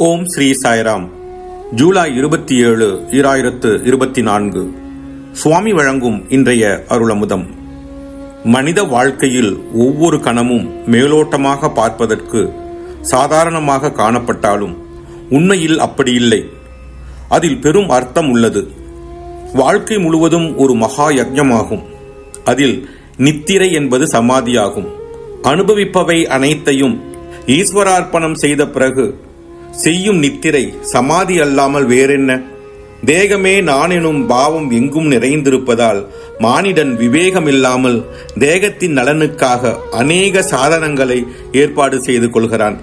ஓம் ஸ்ரீ சாய்ராம். ஜூலை 27, 2024 சுவாமி வழங்கும் இன்றைய அருளமுதம். மனித வாழ்க்கையில் ஒவ்வொரு கணமும் மேலோட்டமாக பார்ப்பதற்கு சாதாரணமாக காணப்பட்டாலும் உண்மையில் அப்படி இல்லை. அதில் பெரும் அர்த்தம் உள்ளது. வாழ்க்கை முழுவதும் ஒரு மகா யஜ்ஞமாகும். அதில் நித்திரை என்பது சமாதியாகும். அனுபவிப்பவை அனைத்தையும் ஈஸ்வரார்ப்பணம் செய்த பிறகு செய்யும் நித்திரை சமாதி அல்லாமல் வேறென்ன? தேகமே நான் எனும் பாவம் எங்கும் நிறைந்திருப்பதால் மானிடன் விவேகமில்லாமல் தேகத்தின் நலனுக்காக அநேக சாதனங்களை ஏற்பாடு செய்து கொள்கிறான்.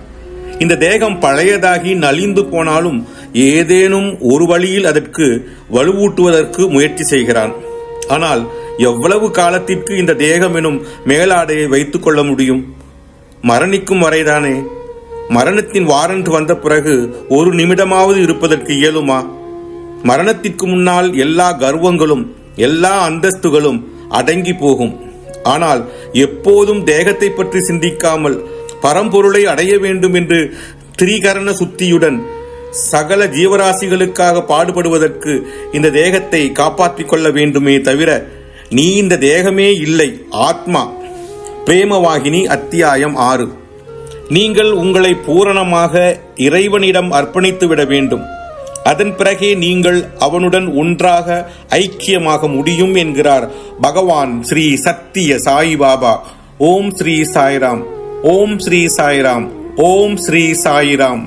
இந்த தேகம் பழையதாகி நலிந்து போனாலும் ஏதேனும் ஒரு வழியில் அதற்கு வலுவூட்டுவதற்கு முயற்சி செய்கிறான். ஆனால் எவ்வளவு காலத்திற்கு இந்த தேகம் எனும் மேலாடையை வைத்துக் கொள்ள முடியும்? மரணிக்கும் வரைதானே. மரணத்தின் வாரண்ட் வந்த பிறகு ஒரு நிமிடமாவது இருப்பதற்கு இயலுமா? மரணத்திற்கு முன்னால் எல்லா கர்வங்களும் எல்லா அந்தஸ்துகளும் அடங்கி போகும். ஆனால் எப்போதும் தேகத்தை பற்றி சிந்திக்காமல் பரம்பொருளை அடைய வேண்டும் என்று திரிகரண சுத்தியுடன் சகல ஜீவராசிகளுக்காக பாடுபடுவதற்கு இந்த தேகத்தை காப்பாற்றிக் கொள்ள வேண்டுமே தவிர நீ இந்த தேகமே இல்லை, ஆத்மா. பிரேமவாகினி அத்தியாயம் 6. நீங்கள் உங்களை பூரணமாக இறைவனிடம் அர்ப்பணித்து விட வேண்டும். அதன் பிறகே நீங்கள் அவனுடன் ஒன்றாக ஐக்கியமாக முடியும் என்கிறார் பகவான் ஸ்ரீ சத்திய சாய்பாபா. ஓம் ஸ்ரீ சாய்ராம். ஓம் ஸ்ரீ சாய்ராம். ஓம் ஸ்ரீ சாய்ராம்.